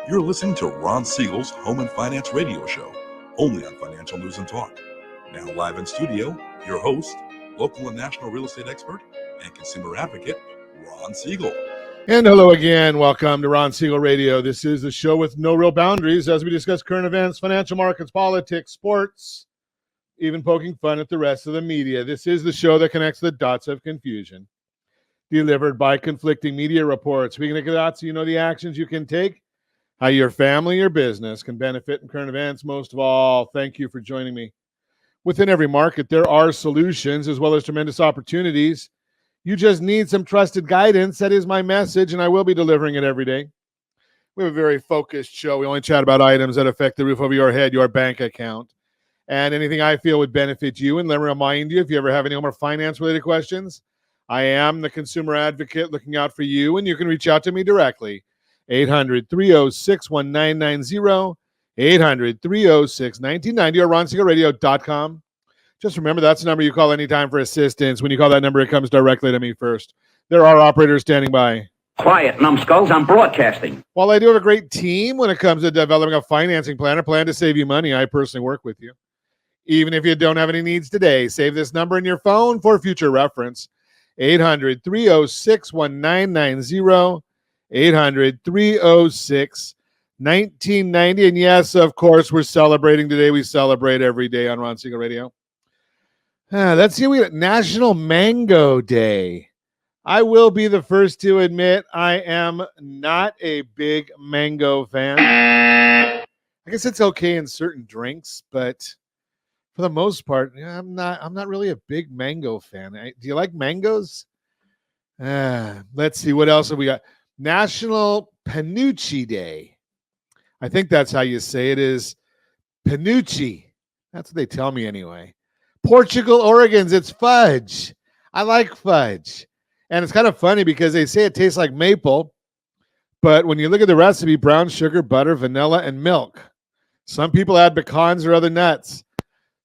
You're listening to Ron Siegel's Home and Finance Radio Show, only on Financial News and Talk. Now live in studio, your host, local and national real estate expert and consumer advocate, Ron Siegel. And hello again. Welcome to Ron Siegel Radio. This is the show with no real boundaries as we discuss current events, financial markets, politics, sports, even poking fun at the rest of the media. This is the show that connects the dots of confusion, delivered by conflicting media reports. We connect the dots so you know the actions you can take, how your family or business can benefit in current events. Most of all, thank you for joining me. Within every market, there are solutions as well as tremendous opportunities. You just need some trusted guidance. That is my message, and I will be delivering it every day. We have a very focused show. We only chat about items that affect the roof over your head, your bank account, and anything I feel would benefit you. And let me remind you, if you ever have any home or finance-related questions, I am the consumer advocate looking out for you, and you can reach out to me directly. 800-306-1990, 800-306-1990, or RonSiegelRadio.com. Just remember, that's the number you call anytime for assistance. When you call that number, it comes directly to me first. There are operators standing by. Quiet, numbskulls, I'm broadcasting. While I do have a great team when it comes to developing a financing plan, a plan to save you money, I personally work with you. Even if you don't have any needs today, save this number in your phone for future reference. 800-306-1990, 800-306-1990. And yes, of course, we're celebrating today. We celebrate every day on Ron Siegel Radio. Let's see, we got National Mango Day. I will be the first to admit I am not a big mango fan. I guess it's okay in certain drinks, but for the most part, I'm not really a big mango fan. Do you like mangoes? Let's see, what else have we got? National Panucci Day. I think that's how you say it, is Panucci. That's what they tell me anyway. Portugal, Oregon's, it's fudge. I like fudge. And it's kind of funny because they say it tastes like maple, but when you look at the recipe, brown sugar, butter, vanilla, and milk. Some people add pecans or other nuts.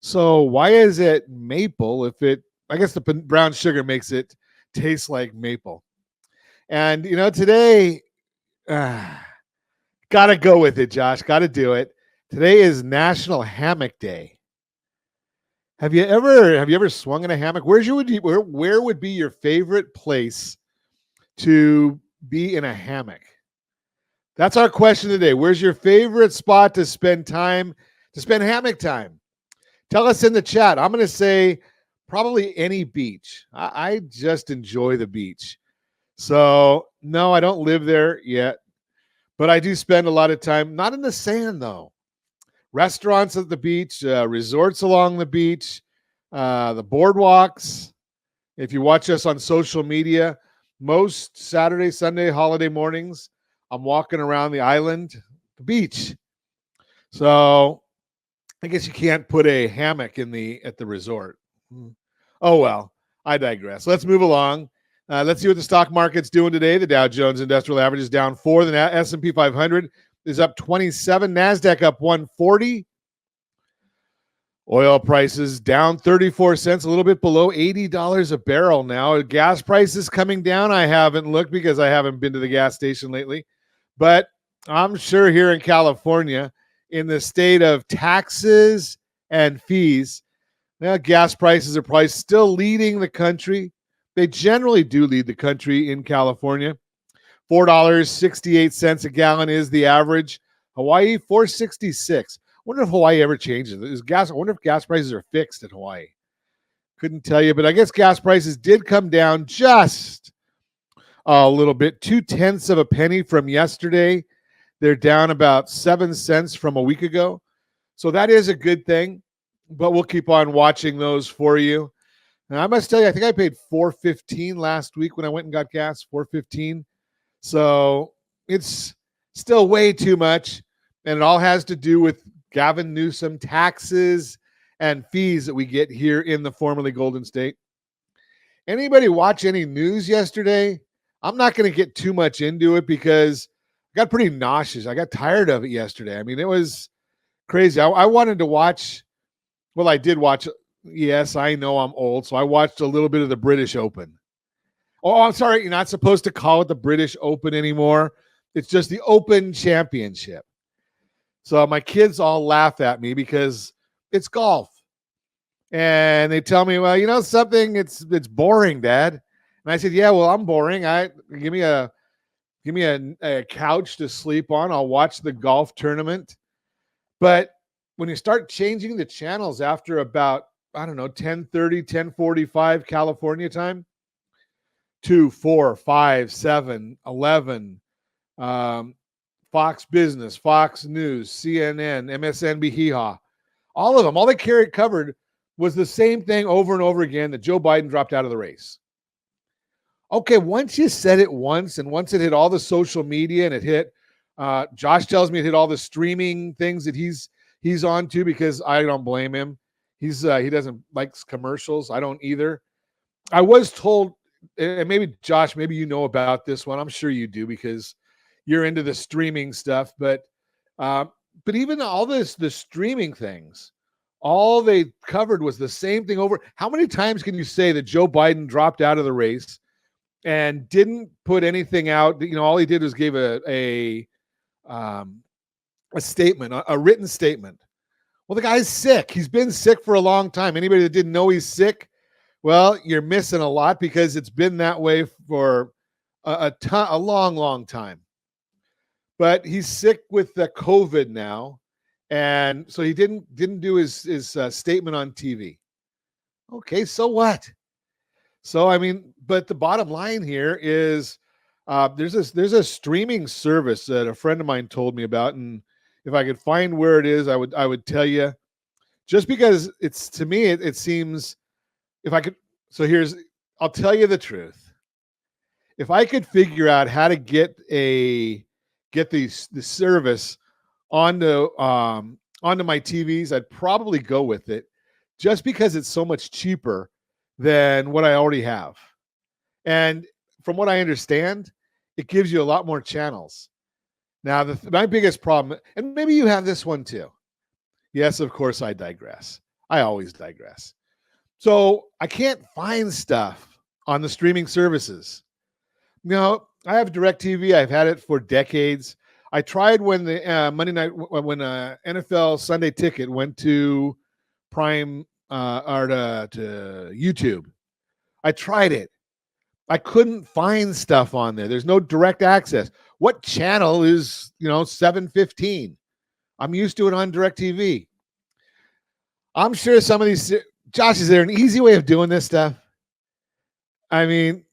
So why is it maple if I guess the brown sugar makes it taste like maple. And, today, gotta go with it, Josh. Gotta do it. Today is National Hammock Day. Have you ever swung in a hammock? Where would be your favorite place to be in a hammock? That's our question today. Where's your favorite spot to spend hammock time? Tell us in the chat. I'm going to say probably any beach. I just enjoy the beach. So, no, I don't live there yet, but I do spend a lot of time, not in the sand though. Restaurants at the beach, resorts along the beach, the boardwalks. If you watch us on social media, most Saturday, Sunday, holiday mornings, I'm walking around the island, the beach. So I guess you can't put a hammock at the resort. Oh, well, I digress. Let's move along. Let's see what the stock market's doing today. The Dow Jones Industrial Average is down 4. The S&P 500 is up 27. NASDAQ up 140. Oil prices down 34 cents, a little bit below $80 a barrel now. Gas prices coming down. I haven't looked because I haven't been to the gas station lately. But I'm sure here in California, in the state of taxes and fees, gas prices are probably still leading the country. They generally do lead the country in California. $4.68 a gallon is the average. Hawaii, $4.66. I wonder if Hawaii ever changes. I wonder if gas prices are fixed in Hawaii. Couldn't tell you, but I guess gas prices did come down just a little bit, 0.2 of a penny from yesterday. They're down about 7 cents from a week ago. So that is a good thing, but we'll keep on watching those for you. And I must tell you, I think I paid $4.15 last week when I went and got gas, $4.15. So it's still way too much. And it all has to do with Gavin Newsom taxes and fees that we get here in the formerly Golden State. Anybody watch any news yesterday? I'm not going to get too much into it because I got pretty nauseous. I got tired of it yesterday. I mean, it was crazy. I wanted to watch. Well, I did watch. Yes, I know I'm old, so I watched a little bit of the British Open. Oh, I'm sorry. You're not supposed to call it the British Open anymore. It's just the Open Championship. So my kids all laugh at me because it's golf. And they tell me, well, you know something, it's boring, Dad. And I said, yeah, well, I'm boring. Give me a couch to sleep on. I'll watch the golf tournament. But when you start changing the channels after about, I don't know, 10:30, 10:45 California time, 2, 4, 5, 7, 11, Fox Business, Fox News, CNN, MSNBC, Hee-Haw, all of them, all they covered was the same thing over and over again, that Joe Biden dropped out of the race. Okay, once you said it once, and once it hit all the social media, and it hit, Josh tells me it hit all the streaming things that he's on to, because I don't blame him. He doesn't like commercials. I don't either. I was told, and maybe Josh, maybe you know about this one. I'm sure you do because you're into the streaming stuff. But even all the streaming things, all they covered was the same thing over. How many times can you say that Joe Biden dropped out of the race and didn't put anything out? You know, all he did was gave a statement, a written statement. Well, the guy's sick. He's been sick for a long time. Anybody that didn't know he's sick, well, you're missing a lot, because it's been that way for a long, long time. But he's sick with the COVID now, and so he didn't do his statement on TV. Okay, so what? So I mean, but the bottom line here is there's a streaming service that a friend of mine told me about, and if I could find where it is, I would tell you. Just because it's, to me, it seems, if I could. So I'll tell you the truth. If I could figure out how to get the service onto my TVs, I'd probably go with it, just because it's so much cheaper than what I already have. And from what I understand, it gives you a lot more channels. Now, my biggest problem, and maybe you have this one too. Yes, of course, I digress. I always digress. So I can't find stuff on the streaming services. No, I have DirecTV. I've had it for decades. I tried when the Monday night, when NFL Sunday Ticket went to Prime or to YouTube. I tried it. I couldn't find stuff on there. There's no direct access. What channel is, 715? I'm used to it on DirecTV. I'm sure some of these, Josh, is there an easy way of doing this stuff? I mean,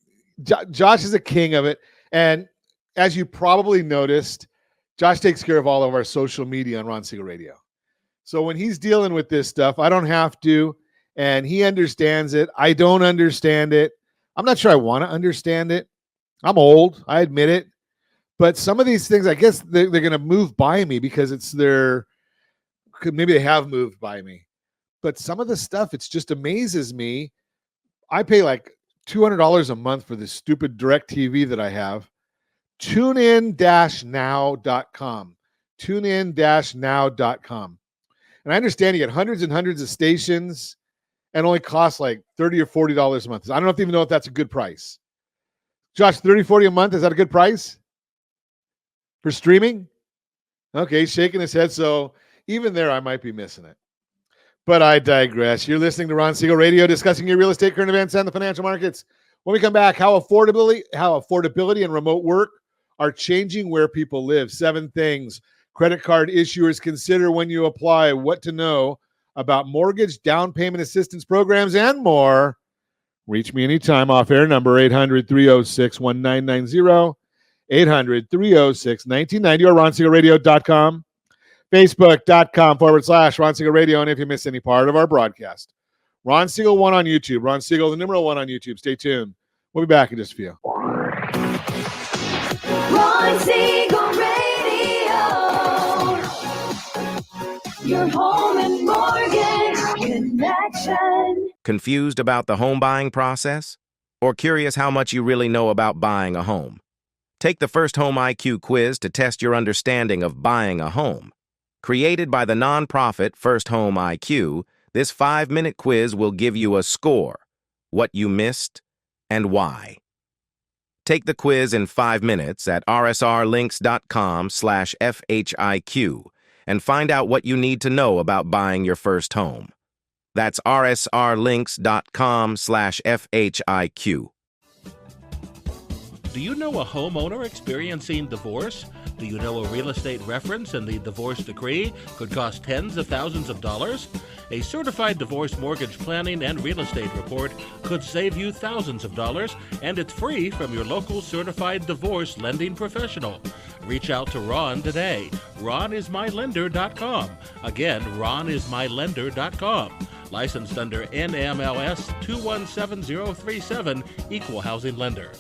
Josh is a king of it. And as you probably noticed, Josh takes care of all of our social media on Ron Siegel Radio. So when he's dealing with this stuff, I don't have to, and he understands it. I don't understand it. I'm not sure I want to understand it. I'm old. I admit it. But some of these things, I guess they're going to move by me because maybe they have moved by me. But some of the stuff, it just amazes me. I pay like $200 a month for this stupid DirecTV that I have. TuneIn-now.com. TuneIn-now.com. And I understand you get hundreds and hundreds of stations and only costs like $30 or $40 a month. I don't even know if that's a good price. Josh, $30, $40 a month, is that a good price for streaming? Okay, he's shaking his head. So even there, I might be missing it. But I digress. You're listening to Ron Siegel Radio, discussing your real estate, current events, and the financial markets. When we come back, how affordability and remote work are changing where people live. 7 things credit card issuers consider when you apply, what to know about mortgage, down payment assistance programs, and more. Reach me anytime. Off air number 800-306-1990, 800-306-1990, or RonSiegelRadio.com, Facebook.com/Ron Siegel Radio. And if you miss any part of our broadcast, Ron Siegel 1 on YouTube, Ron Siegel, the numeral 1 on YouTube. Stay tuned. We'll be back in just a few. Ron Siegel Radio, your home and mortgage connection. Confused about the home buying process? Or curious how much you really know about buying a home? Take the First Home IQ quiz to test your understanding of buying a home. Created by the nonprofit First Home IQ, this 5-minute quiz will give you a score, what you missed, and why. Take the quiz in 5 minutes at rsrlinks.com/FHIQ and find out what you need to know about buying your first home. That's rsrlinks.com/FHIQ. Do you know a homeowner experiencing divorce? Do you know a real estate reference and the divorce decree could cost tens of thousands of dollars? A certified divorce mortgage planning and real estate report could save you thousands of dollars, and it's free from your local certified divorce lending professional. Reach out to Ron today. RonIsMyLender.com. Again, RonIsMyLender.com. Licensed under NMLS 217037, Equal Housing Lender.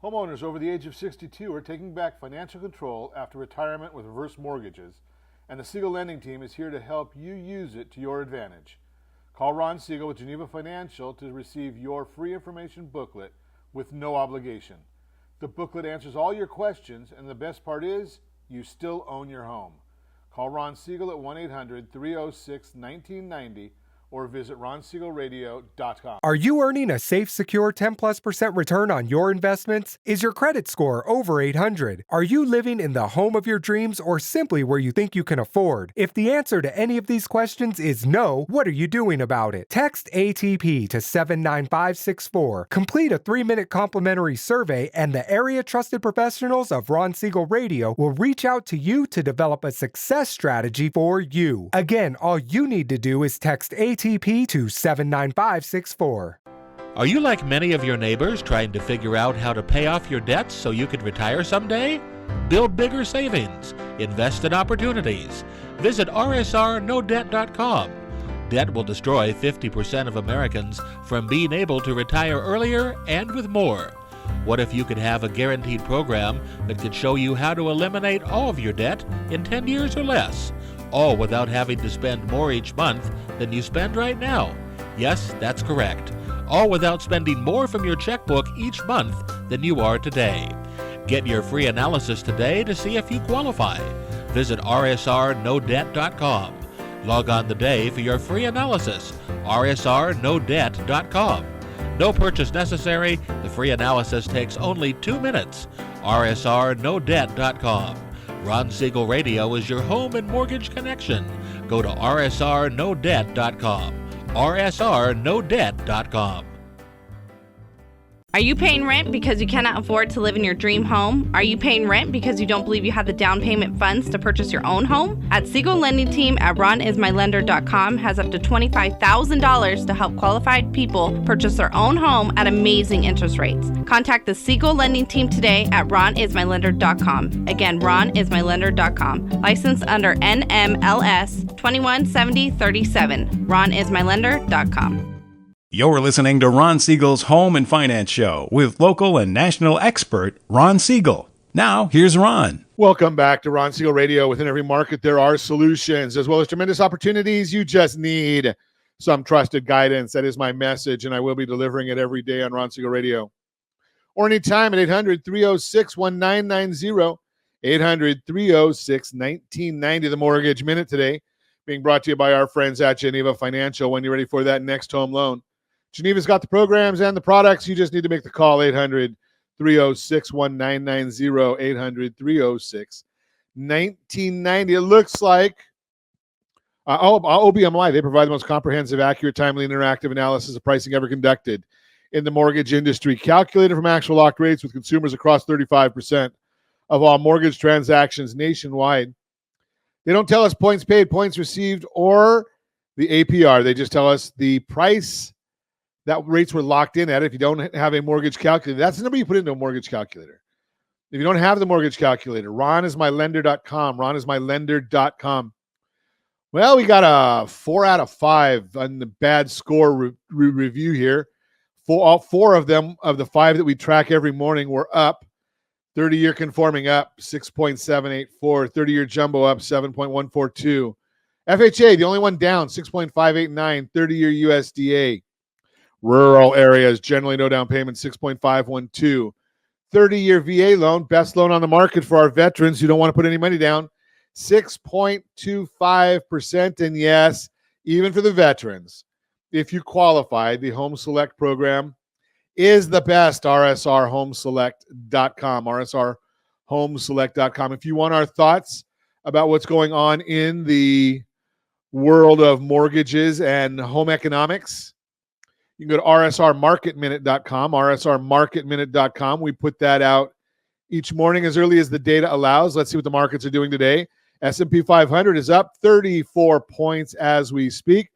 Homeowners over the age of 62 are taking back financial control after retirement with reverse mortgages, and the Siegel Lending Team is here to help you use it to your advantage. Call Ron Siegel with Geneva Financial to receive your free information booklet with no obligation. The booklet answers all your questions, and the best part is, you still own your home. Call Ron Siegel at 1-800-306-1990 or visit ronsiegelradio.com. Are you earning a safe, secure 10+% return on your investments? Is your credit score over 800? Are you living in the home of your dreams or simply where you think you can afford? If the answer to any of these questions is no, what are you doing about it? Text ATP to 79564. Complete a 3-minute complimentary survey, and the area trusted professionals of Ron Siegel Radio will reach out to you to develop a success strategy for you. Again, all you need to do is text ATP to 79564. Are you like many of your neighbors trying to figure out how to pay off your debts so you could retire someday? Build bigger savings. Invest in opportunities. Visit rsrnodebt.com. Debt will destroy 50% of Americans from being able to retire earlier and with more. What if you could have a guaranteed program that could show you how to eliminate all of your debt in 10 years or less? All without having to spend more each month than you spend right now. Yes, that's correct. All without spending more from your checkbook each month than you are today. Get your free analysis today to see if you qualify. Visit rsrnodebt.com. Log on today for your free analysis. rsrnodebt.com. No purchase necessary. The free analysis takes only 2 minutes. rsrnodebt.com. Ron Siegel Radio is your home and mortgage connection. Go to rsrnodebt.com. rsrnodebt.com. Are you paying rent because you cannot afford to live in your dream home? Are you paying rent because you don't believe you have the down payment funds to purchase your own home? At Siegel Lending Team at RonIsMyLender.com has up to $25,000 to help qualified people purchase their own home at amazing interest rates. Contact the Siegel Lending Team today at RonIsMyLender.com. Again, RonIsMyLender.com. Licensed under NMLS 217037. RonIsMyLender.com. You're listening to Ron Siegel's Home and Finance Show with local and national expert Ron Siegel. Now, here's Ron. Welcome back to Ron Siegel Radio. Within every market, there are solutions as well as tremendous opportunities. You just need some trusted guidance. That is my message, and I will be delivering it every day on Ron Siegel Radio. Or anytime at 800-306-1990, 800-306-1990. The Mortgage Minute today being brought to you by our friends at Geneva Financial. When you're ready for that next home loan, Geneva's got the programs and the products. You just need to make the call, 800-306-1990, 800-306-1990. It looks like OBM Live, they provide the most comprehensive, accurate, timely, interactive analysis of pricing ever conducted in the mortgage industry, calculated from actual locked rates with consumers across 35% of all mortgage transactions nationwide. They don't tell us points paid, points received, or the APR. They just tell us the price that rates were locked in at. If you don't have a mortgage calculator, that's the number you put into a mortgage calculator. If you don't have the mortgage calculator, RonIsMyLender.com, RonIsMyLender.com. Well, we got a 4 out of 5 on the bad score review here. All 4 of them, of the 5 that we track every morning, were up. 30-year conforming up 6.784, 30-year jumbo up 7.142. FHA, the only one down, 6.589, 30-year USDA. Rural areas, generally no down payment, 6.512. 30-year VA loan, best loan on the market for our veterans who don't want to put any money down, 6.25%. And yes, even for the veterans, if you qualify, the Home Select program is the best. rsrhomeselect.com. rsrhomeselect.com. If you want our thoughts about what's going on in the world of mortgages and home economics, you can go to rsrmarketminute.com. rsrmarketminute.com. We put that out each morning as early as the data allows. Let's see what the markets are doing today. S&P 500 is up 34 points as we speak.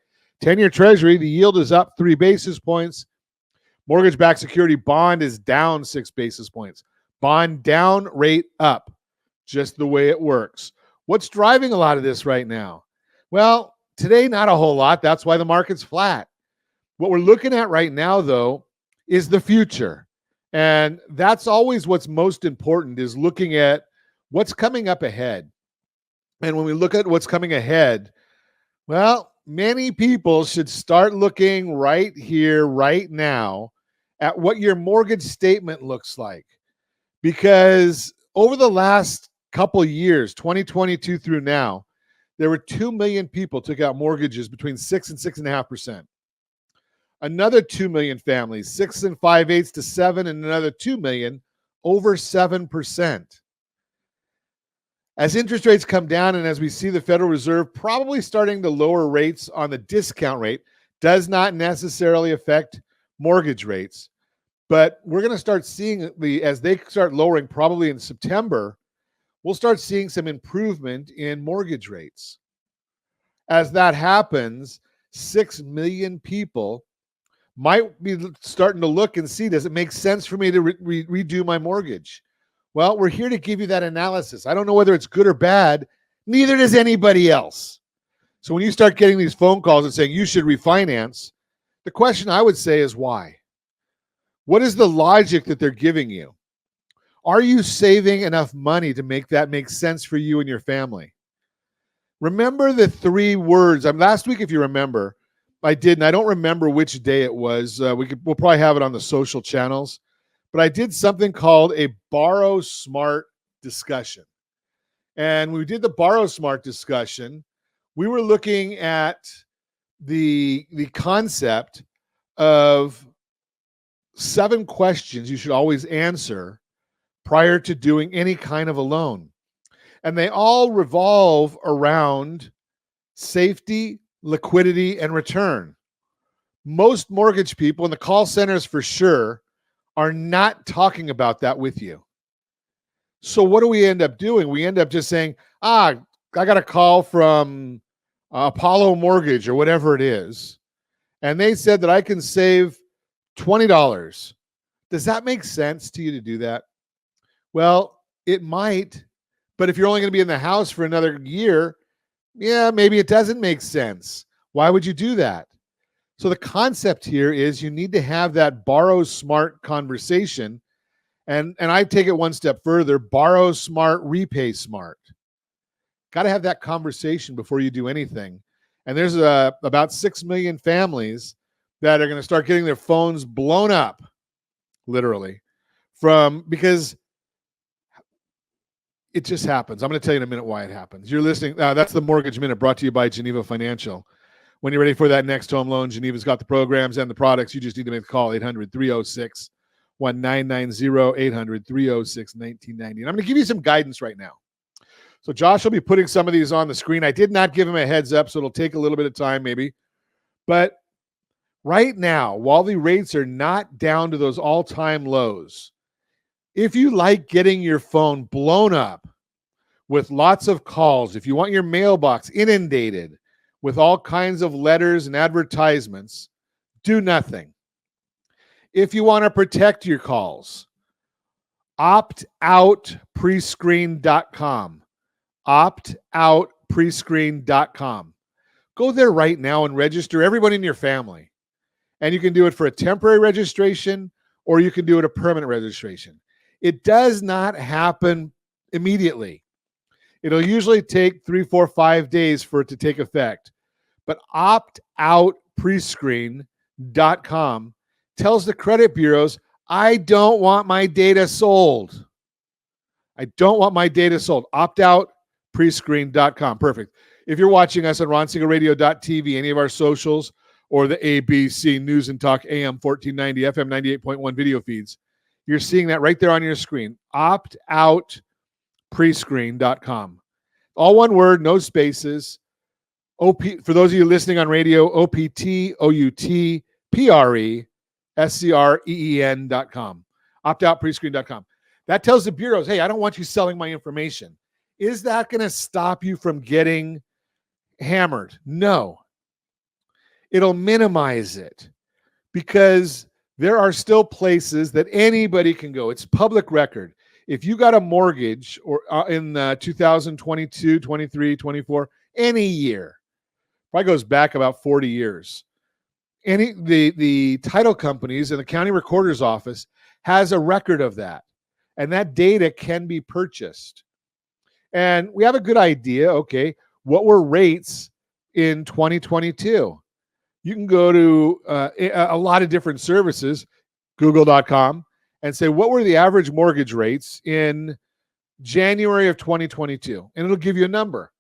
10-year Treasury, the yield is up 3 basis points. Mortgage-backed security bond is down 6 basis points. Bond down, rate up. Just the way it works. What's driving a lot of this right now? Well, today, not a whole lot. That's why the market's flat. What we're looking at right now, though, is the future. And that's always what's most important, is looking at what's coming up ahead. And when we look at what's coming ahead, well, many people should start looking right here, right now, at what your mortgage statement looks like. Because over the last couple years, 2022 through now, there were 2 million people took out mortgages between 6 and 6.5%. Another 2 million families, 6 and 5/8 to 7, and another 2 million, over 7%. As interest rates come down and as we see the Federal Reserve probably starting to lower rates on the discount rate, does not necessarily affect mortgage rates. But we're going to start seeing, as they start lowering probably in September, we'll start seeing some improvement in mortgage rates. As that happens, 6 million people might be starting to look and see, does it make sense for me to redo my mortgage? Well, we're here to give you that analysis. I don't know whether it's good or bad. Neither does anybody else. So when you start getting these phone calls and saying you should refinance, the question I would say is why? What is the logic that they're giving you? Are you saving enough money to make that make sense for you and your family? Remember the 3 words. Last week, if you remember, I did, and I don't remember which day it was. We'll probably have it on the social channels. But I did something called a Borrow Smart discussion. And when we did the Borrow Smart discussion, we were looking at the concept of 7 questions you should always answer prior to doing any kind of a loan. And they all revolve around safety, liquidity, and return. Most mortgage people, and the call centers for sure, are not talking about that with you. So what do we end up doing? We end up just saying, I got a call from Apollo Mortgage or whatever it is, and they said that I can save $20. Does that make sense to you to do that? Well, it might, but if you're only going to be in the house for another year, yeah, maybe it doesn't make sense. Why would you do that? So the concept here is you need to have that borrow smart conversation. And I take it one step further, borrow smart, repay smart. Got to have that conversation before you do anything. And there's about 6 million families that are going to start getting their phones blown up, literally, because it just happens. I'm going to tell you in a minute why it happens. You're listening. That's the Mortgage Minute brought to you by Geneva Financial. When you're ready for that next home loan, Geneva's got the programs and the products. You just need to make the call, 800-306-1990, 800-306-1990. And I'm going to give you some guidance right now. So Josh will be putting some of these on the screen. I did not give him a heads up, so it'll take a little bit of time maybe. But right now, while the rates are not down to those all-time lows, if you like getting your phone blown up with lots of calls, if you want your mailbox inundated with all kinds of letters and advertisements, do nothing. If you want to protect your calls, optoutprescreen.com. Optoutprescreen.com. Go there right now and register everyone in your family. And you can do it for a temporary registration or you can do it a permanent registration. It does not happen immediately. It'll usually take 3, 4, 5 days for it to take effect. But optoutprescreen.com tells the credit bureaus, I don't want my data sold. I don't want my data sold. Optoutprescreen.com. Perfect. If you're watching us on RonSiegelRadio.tv, any of our socials, or the ABC News and Talk AM 1490, FM 98.1 video feeds. You're seeing that right there on your screen. Optoutprescreen.com. All one word, no spaces. For those of you listening on radio, OPTOUTPRESCREEN.com. Optoutprescreen.com. That tells the bureaus, hey, I don't want you selling my information. Is that going to stop you from getting hammered? No. It'll minimize it because there are still places that anybody can go. It's public record. If you got a mortgage or in 2022, 23, 24, any year, probably goes back about 40 years. The title companies and the county recorder's office has a record of that. And that data can be purchased. And we have a good idea, okay, what were rates in 2022? You can go to a lot of different services, google.com, and say, what were the average mortgage rates in January of 2022? And it'll give you a number.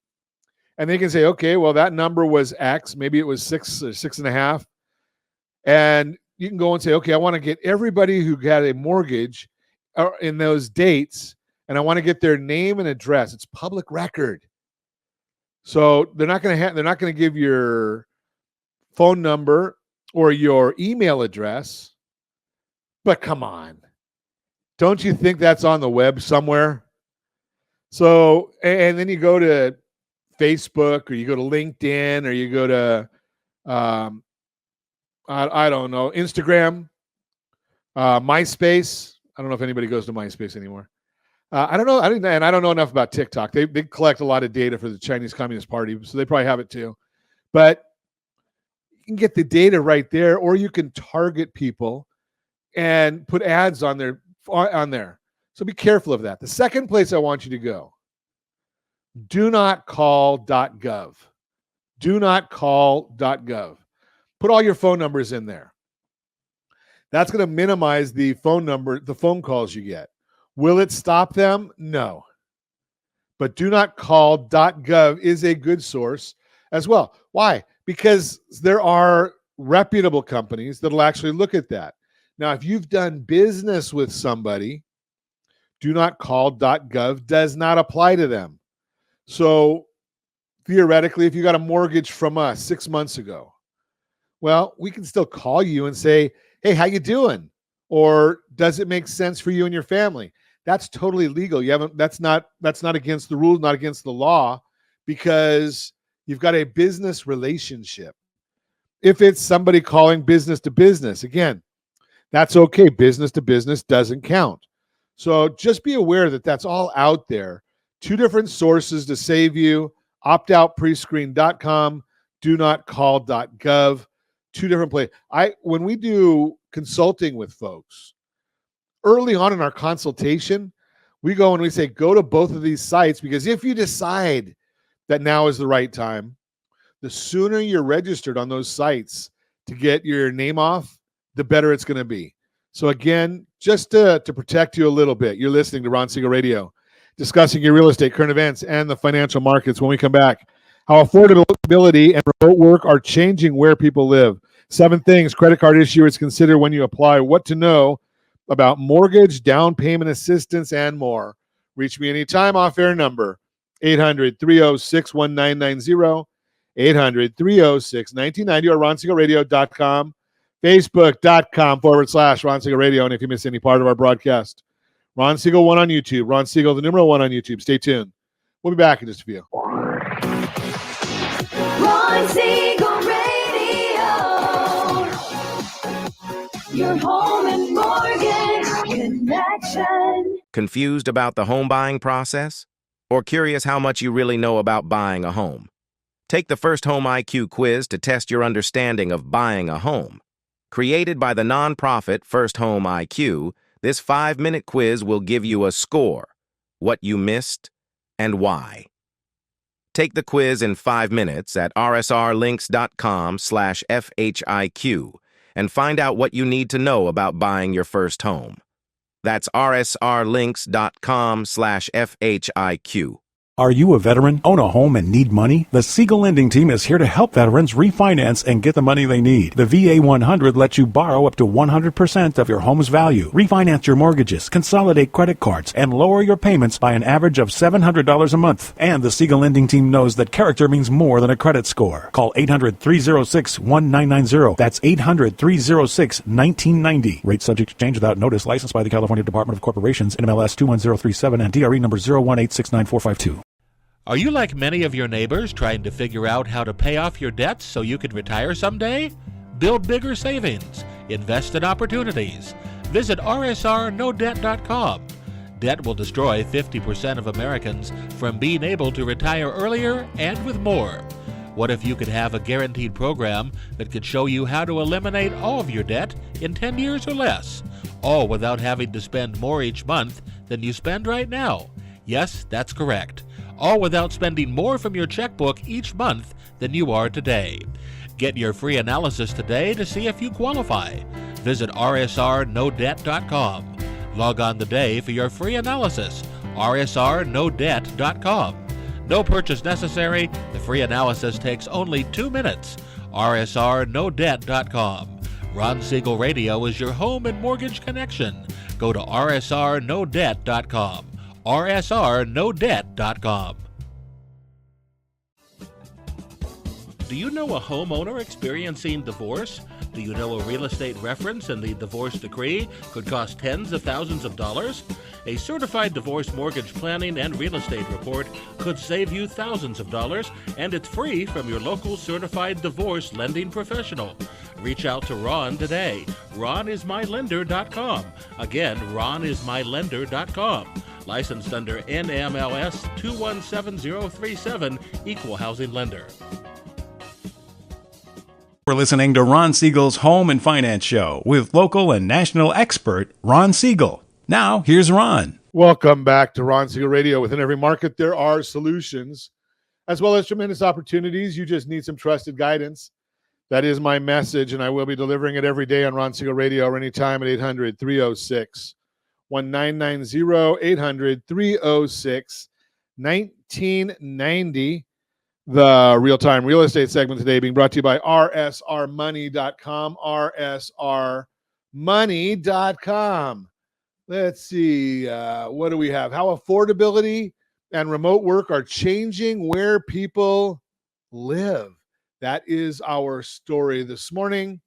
And they can say, okay, well, that number was X. Maybe it was 6 or 6.5. And you can go and say, okay, I want to get everybody who had a mortgage in those dates, and I want to get their name and address. It's public record. So they're not going to give your phone number or your email address. But come on. Don't you think that's on the web somewhere? So, and then you go to Facebook or you go to LinkedIn or you go to, I don't know, Instagram, MySpace. I don't know if anybody goes to MySpace anymore. I don't know. I don't know enough about TikTok. They collect a lot of data for the Chinese Communist Party, so they probably have it too. But you can get the data right there, or you can target people and put ads on there. So be careful of that. The second place I want you to go, donotcall.gov. Donotcall.gov. Put all your phone numbers in there. That's going to minimize the phone calls you get. Will it stop them? No. But donotcall.gov is a good source as well. Why? Because there are reputable companies that will actually look at that. Now, if you've done business with somebody, donotcall.gov does not apply to them. So theoretically, if you got a mortgage from us 6 months ago, well, we can still call you and say, hey, how you doing? Or does it make sense for you and your family? That's totally legal. That's not against the rules, not against the law, because you've got a business relationship. If it's somebody calling business to business, again, that's okay. Business to business doesn't count. So just be aware that that's all out there. 2 different sources to save you: optoutprescreen.com, donotcall.gov. 2 different places. When we do consulting with folks, early on in our consultation, we go and we say, go to both of these sites, because if you decide that now is the right time, the sooner you're registered on those sites to get your name off, the better it's going to be. So again, just to protect you a little bit, you're listening to Ron Siegel Radio, discussing your real estate, current events, and the financial markets. When we come back, how affordability and remote work are changing where people live. 7 things credit card issuers consider when you apply, what to know about mortgage, down payment assistance, and more. Reach me anytime. Off-air number, 800-306-1990, 800-306-1990, or RonSiegelRadio.com, Facebook.com/Ron Siegel Radio. And if you miss any part of our broadcast, Ron Siegel 1 on YouTube, Ron Siegel, the numeral 1 on YouTube. Stay tuned. We'll be back in just a few. Ron Siegel Radio. Your home and mortgage connection. Confused about the home buying process? Or curious how much you really know about buying a home? Take the First Home IQ quiz to test your understanding of buying a home. Created by the nonprofit First Home IQ, this 5-minute quiz will give you a score, what you missed, and why. Take the quiz in 5 minutes at rsrlinks.com/FHIQ and find out what you need to know about buying your first home. That's rsrlinks.com/FHIQ. Are you a veteran, own a home, and need money? The Siegel Lending Team is here to help veterans refinance and get the money they need. The VA 100 lets you borrow up to 100% of your home's value, refinance your mortgages, consolidate credit cards, and lower your payments by an average of $700 a month. And the Siegel Lending Team knows that character means more than a credit score. Call 800-306-1990. That's 800-306-1990. Rate subject to change without notice. Licensed by the California Department of Corporations, NMLS 21037, and DRE number 018694452. Are you like many of your neighbors trying to figure out how to pay off your debts so you can retire someday? Build bigger savings. Invest in opportunities. Visit rsrnodebt.com. Debt will destroy 50% of Americans from being able to retire earlier and with more. What if you could have a guaranteed program that could show you how to eliminate all of your debt in 10 years or less, all without having to spend more each month than you spend right now? Yes, that's correct. All without spending more from your checkbook each month than you are today. Get your free analysis today to see if you qualify. Visit rsrnodebt.com. Log on today for your free analysis. rsrnodebt.com. No purchase necessary. The free analysis takes only 2 minutes. rsrnodebt.com. Ron Siegel Radio is your home and mortgage connection. Go to rsrnodebt.com. rsrnodebt.com. Do you know a homeowner experiencing divorce? Do you know a real estate reference in the divorce decree could cost tens of thousands of dollars? A certified divorce mortgage planning and real estate report could save you thousands of dollars, and it's free from your local certified divorce lending professional. Reach out to Ron today. RonIsMyLender.com. Again, RonIsMyLender.com. Licensed under NMLS 217037, Equal Housing Lender. We're listening to Ron Siegel's Home and Finance Show with local and national expert Ron Siegel. Now, here's Ron. Welcome back to Ron Siegel Radio. Within every market, there are solutions, as well as tremendous opportunities. You just need some trusted guidance. That is my message, and I will be delivering it every day on Ron Siegel Radio or anytime at 800-306-1990, 800-306-1990. The real-time real estate segment today being brought to you by rsrmoney.com, rsrmoney.com. Let's see, what do we have? How affordability and remote work are changing where people live. That is our story this morning.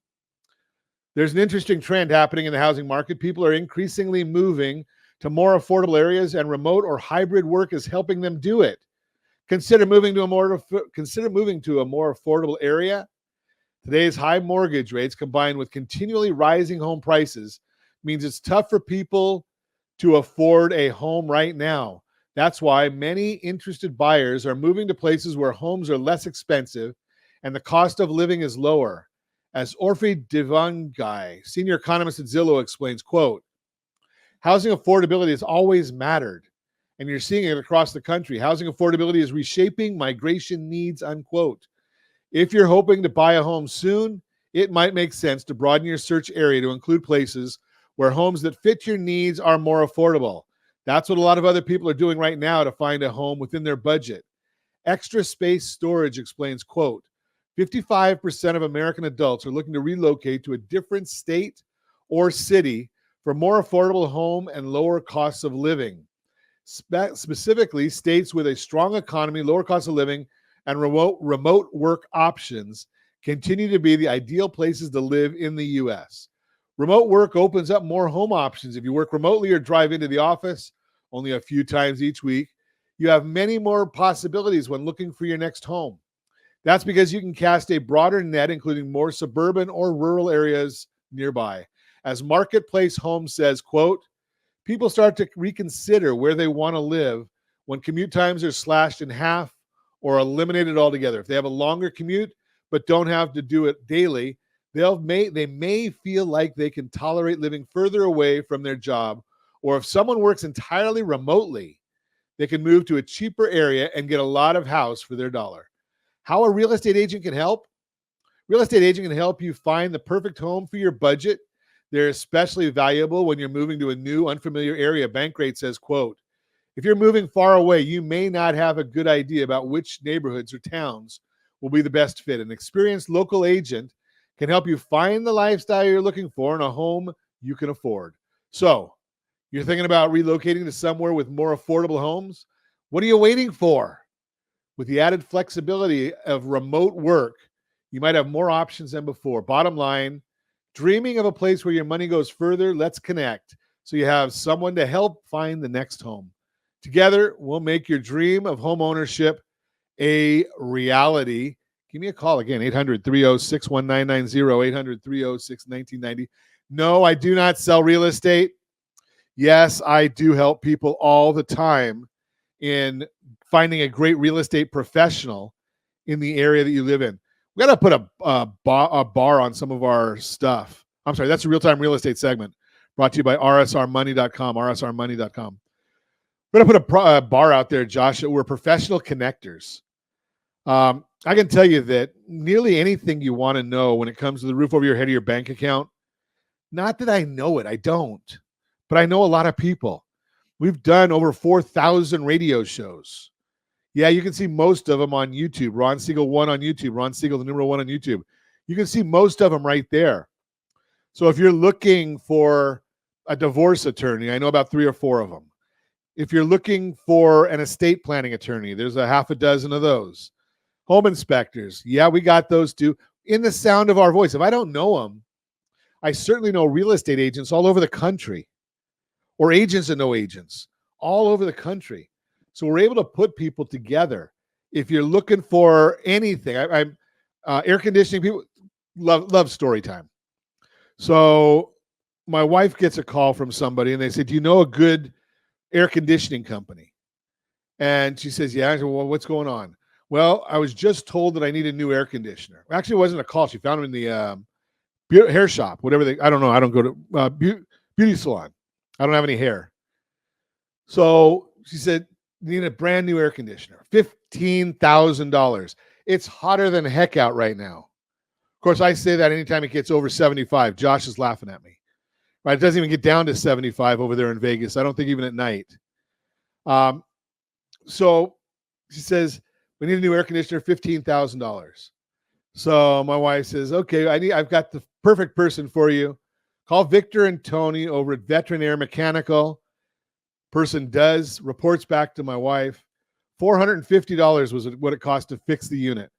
There's an interesting trend happening in the housing market. People are increasingly moving to more affordable areas, and remote or hybrid work is helping them do it. Consider moving to a more affordable area. Today's high mortgage rates combined with continually rising home prices means it's tough for people to afford a home right now. That's why many interested buyers are moving to places where homes are less expensive and the cost of living is lower. As Orphe Divangai, senior economist at Zillow, explains, quote, housing affordability has always mattered, and you're seeing it across the country. Housing affordability is reshaping migration needs, unquote. If you're hoping to buy a home soon, it might make sense to broaden your search area to include places where homes that fit your needs are more affordable. That's what a lot of other people are doing right now to find a home within their budget. Extra Space Storage explains, quote, 55% of American adults are looking to relocate to a different state or city for more affordable home and lower costs of living. Specifically, states with a strong economy, lower cost of living, and remote work options continue to be the ideal places to live in the U.S. Remote work opens up more home options. If you work remotely or drive into the office only a few times each week, you have many more possibilities when looking for your next home. That's because you can cast a broader net, including more suburban or rural areas nearby. As Marketplace Home says, quote, people start to reconsider where they want to live when commute times are slashed in half or eliminated altogether. If they have a longer commute but don't have to do it daily, they may feel like they can tolerate living further away from their job, or if someone works entirely remotely, they can move to a cheaper area and get a lot of house for their dollar. How a real estate agent can help? Real estate agent can help you find the perfect home for your budget. They're especially valuable when you're moving to a new, unfamiliar area. Bankrate says, quote, If you're moving far away, you may not have a good idea about which neighborhoods or towns will be the best fit. An experienced local agent can help you find the lifestyle you're looking for in a home you can afford. So, you're thinking about relocating to somewhere with more affordable homes? What are you waiting for? With the added flexibility of remote work, you might have more options than before. Bottom line, dreaming of a place where your money goes further? Let's connect so you have someone to help find the next home. Together, we'll make your dream of home ownership a reality. Give me a call again, 800-306-1990, 800-306-1990. No, I do not sell real estate. Yes, I do help people all the time in finding a great real estate professional in the area that you live in. We got to put a bar on some of our stuff. I'm sorry, that's a real-time real estate segment brought to you by rsrmoney.com, rsrmoney.com. We're going to put a bar out there, Josh. We're professional connectors. I can tell you that nearly anything you want to know when it comes to the roof over your head of your bank account, not that I know it, I don't, but I know a lot of people. We've done over 4,000 radio shows. Yeah, you can see most of them on YouTube. Ron Siegel 1 on YouTube. Ron Siegel, the number 1 on YouTube. You can see most of them right there. So if you're looking for a divorce attorney, I know about 3 or 4 of them. If you're looking for an estate planning attorney, there's a half a dozen of those. Home inspectors, yeah, we got those too. In the sound of our voice. If I don't know them, I certainly know real estate agents all over the country, or agents that know agents all over the country. So we're able to put people together. If you're looking for anything, I'm air conditioning. People love story time. So my wife gets a call from somebody and they say, do you know a good air conditioning company? And she says, yeah. I said, well, what's going on? Well, I was just told that I need a new air conditioner. Actually, it wasn't a call. She found him in the hair shop, whatever I don't know. I don't go to beauty salon. I don't have any hair. So she said, you need a brand new air conditioner, $15,000. It's hotter than heck out right now. Of course, I say that anytime it gets over 75. Josh is laughing at me. Right? It doesn't even get down to 75 over there in Vegas. I don't think even at night. So she says, we need a new air conditioner, $15,000. So my wife says, okay, I've got the perfect person for you. Call Victor and Tony over at Veteran Air Mechanical. Person does, reports back to my wife. $450 was what it cost to fix the unit.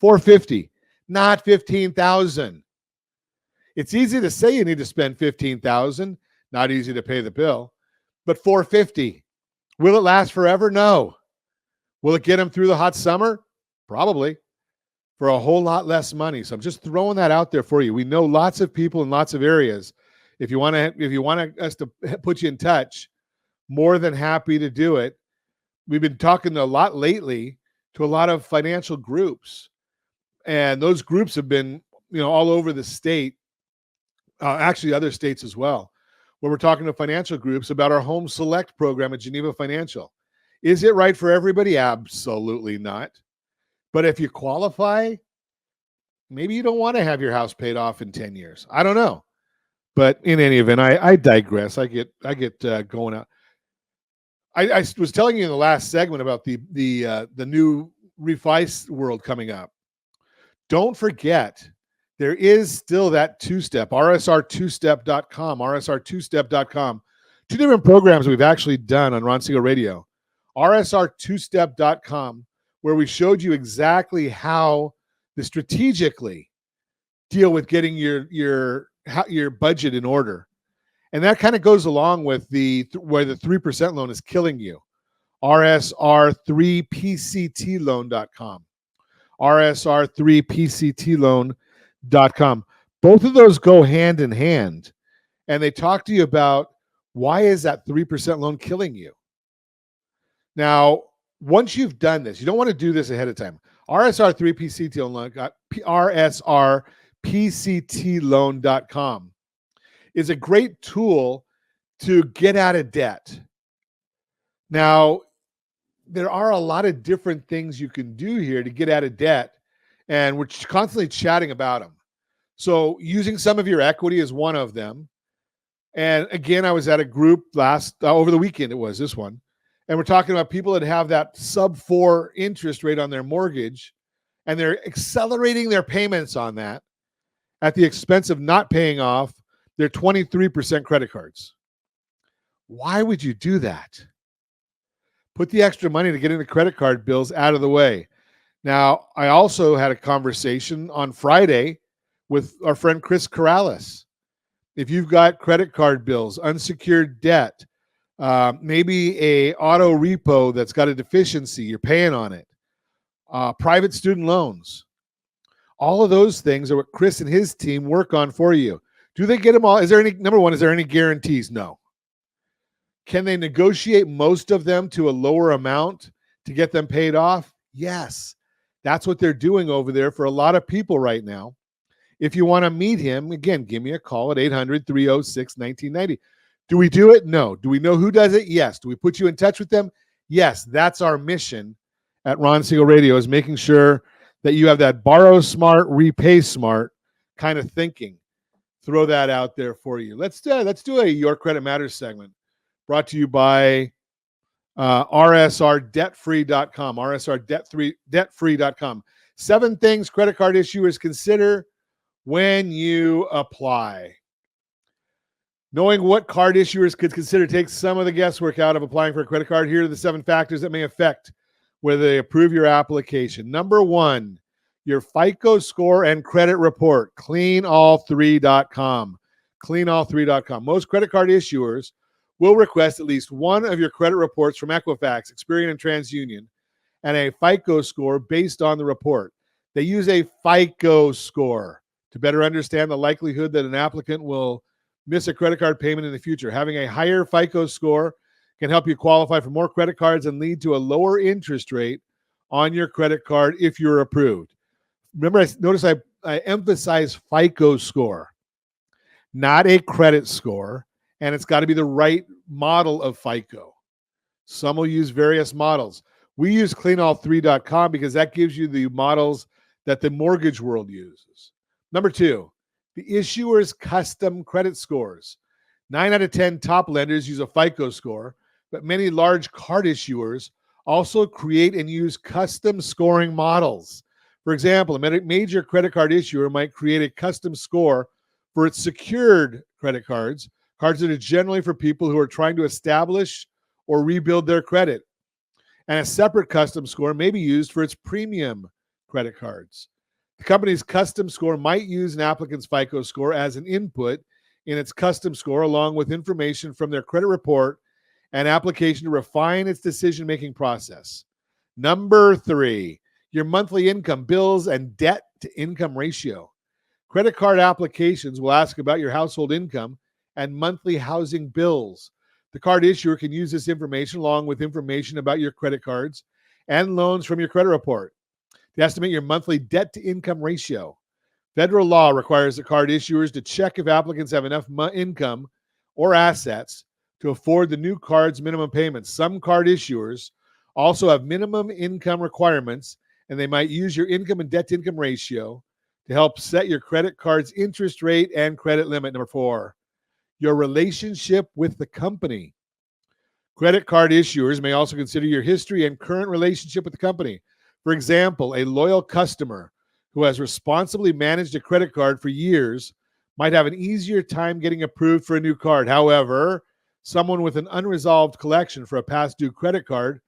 $450, not $15,000. It's easy to say you need to spend $15,000, not easy to pay the bill, but $450. Will it last forever? No. Will it get them through the hot summer? Probably. For a whole lot less money. So I'm just throwing that out there for you. We know lots of people in lots of areas. If you want us to put you in touch, more than happy to do it. We've been talking a lot lately to a lot of financial groups, and those groups have been, all over the state, actually other states as well, where we're talking to financial groups about our Home Select program at Geneva Financial. Is it right for everybody? Absolutely not. But if you qualify, maybe you don't want to have your house paid off in 10 years. I don't know. But in any event, I digress. I get going out. I was telling you in the last segment about the new refi world coming up. Don't forget, there is still that two-step, rsr2step.com, rsr2step.com. 2 different programs we've actually done on Ron Siegel Radio. rsr2step.com, where we showed you exactly how to strategically deal with getting your budget in order. And that kind of goes along with where the 3% loan is killing you. rsr3pctloan.com. rsr3pctloan.com. Both of those go hand in hand. And they talk to you about why is that 3% loan killing you? Now, once you've done this, you don't want to do this ahead of time. rsr3pctloan.com is a great tool to get out of debt. Now, there are a lot of different things you can do here to get out of debt, and we're constantly chatting about them. So using some of your equity is one of them. And again, I was at a group over the weekend, it was this one, And we're talking about people that have that sub-4 interest rate on their mortgage, and they're accelerating their payments on that at the expense of not paying off their 23% credit cards. Why would you do that? Put the extra money to getting the credit card bills out of the way. Now, I also had a conversation on Friday with our friend Chris Corrales. If you've got credit card bills, unsecured debt, maybe a auto repo that's got a deficiency, you're paying on it, private student loans, all of those things are what Chris and his team work on for you. Do they get them all? Is there any, number one, is there any guarantees? No. Can they negotiate most of them to a lower amount to get them paid off? Yes. That's what they're doing over there for a lot of people right now. If you want to meet him, again, give me a call at 800-306-1990. Do we do it? No. Do we know who does it? Yes. Do we put you in touch with them? Yes. That's our mission at Ron Siegel Radio, is making sure that you have that borrow smart, repay smart kind of thinking. Throw that out there for you. Let's do a Your Credit Matters segment brought to you by rsrdebtfree.com, rsrdebtfree.com. 7 things credit card issuers consider when you apply. Knowing what card issuers could consider takes some of the guesswork out of applying for a credit card. Here are the 7 factors that may affect whether they approve your application. Number 1, your FICO score and credit report. Cleanall3.com. Cleanall3.com. Most credit card issuers will request at least one of your credit reports from Equifax, Experian, and TransUnion, and a FICO score based on the report. They use a FICO score to better understand the likelihood that an applicant will miss a credit card payment in the future. Having a higher FICO score can help you qualify for more credit cards and lead to a lower interest rate on your credit card if you're approved. Remember, notice I emphasize FICO score, not a credit score, and it's got to be the right model of FICO. Some will use various models. We use cleanall3.com because that gives you the models that the mortgage world uses. Number 2, the issuer's custom credit scores. 9 out of 10 top lenders use a FICO score, but many large card issuers also create and use custom scoring models. For example, a major credit card issuer might create a custom score for its secured credit cards that are generally for people who are trying to establish or rebuild their credit. And a separate custom score may be used for its premium credit cards. The company's custom score might use an applicant's FICO score as an input in its custom score, along with information from their credit report and application to refine its decision-making process. Number 3, your monthly income, bills, and debt-to-income ratio. Credit card applications will ask about your household income and monthly housing bills. The card issuer can use this information along with information about your credit cards and loans from your credit report to estimate your monthly debt-to-income ratio. Federal law requires the card issuers to check if applicants have enough income or assets to afford the new card's minimum payments. Some card issuers also have minimum income requirements, and they might use your income and debt-to-income ratio to help set your credit card's interest rate and credit limit. Number 4, your relationship with the company. Credit card issuers may also consider your history and current relationship with the company. For example, a loyal customer who has responsibly managed a credit card for years might have an easier time getting approved for a new card. However, someone with an unresolved collection for a past due credit card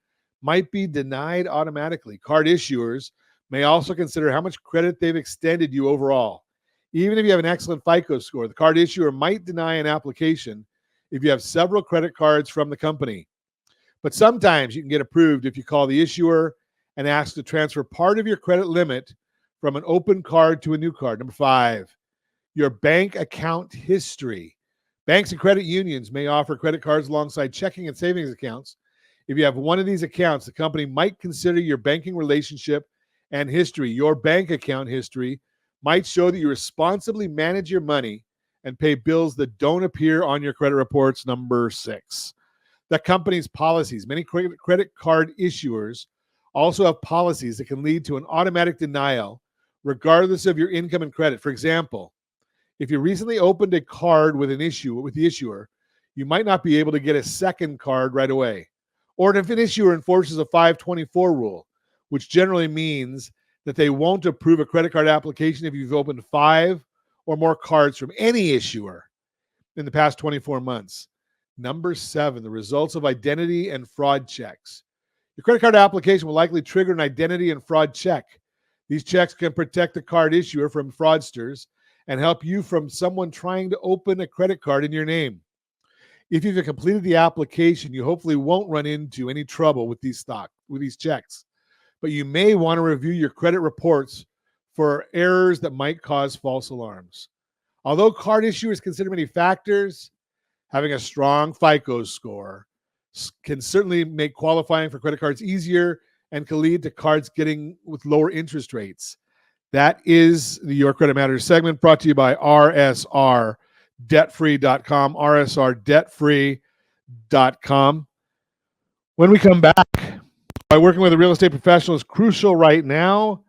might be denied automatically. Card issuers may also consider how much credit they've extended you overall. Even if you have an excellent FICO score, the card issuer might deny an application if you have several credit cards from the company. But sometimes you can get approved if you call the issuer and ask to transfer part of your credit limit from an open card to a new card. Number 5, your bank account history. Banks and credit unions may offer credit cards alongside checking and savings accounts. If you have one of these accounts, the company might consider your banking relationship and history. Your bank account history might show that you responsibly manage your money and pay bills that don't appear on your credit reports. Number 6, the company's policies. Many credit card issuers also have policies that can lead to an automatic denial regardless of your income and credit. For example, if you recently opened a card with the issuer, you might not be able to get a second card right away. Or if an issuer enforces a 524 rule, which generally means that they won't approve a credit card application if you've opened 5 or more cards from any issuer in the past 24 months. Number 7, the results of identity and fraud checks. Your credit card application will likely trigger an identity and fraud check. These checks can protect the card issuer from fraudsters and help you from someone trying to open a credit card in your name. If you've completed the application, you hopefully won't run into any trouble with these checks. But you may want to review your credit reports for errors that might cause false alarms. Although card issuers consider many factors, having a strong FICO score can certainly make qualifying for credit cards easier and can lead to cards getting with lower interest rates. That is the Your Credit Matters segment, brought to you by rsrdebtfree.com, rsrdebtfree.com. When we come back, by working with a real estate professional is crucial right now,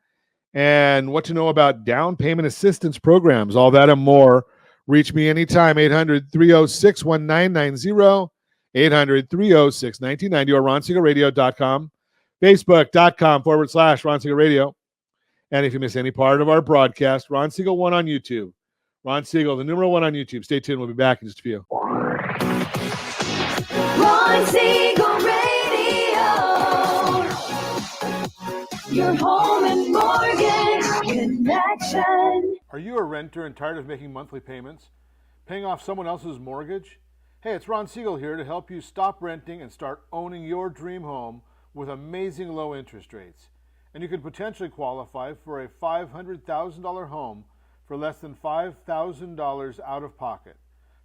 and what to know about down payment assistance programs, all that and more. Reach me anytime, 800-306-1990, 800-306-1990, or ronsiegelradio.com, facebook.com/Ron Siegel Radio. And if you miss any part of our broadcast, Ron Siegel 1 on YouTube. Ron Siegel, the number 1 on YouTube. Stay tuned. We'll be back in just a few. Ron Siegel Radio. Your home and mortgage connection. Are you a renter and tired of making monthly payments? Paying off someone else's mortgage? Hey, it's Ron Siegel here to help you stop renting and start owning your dream home with amazing low interest rates. And you could potentially qualify for a $500,000 home for less than $5,000 out of pocket.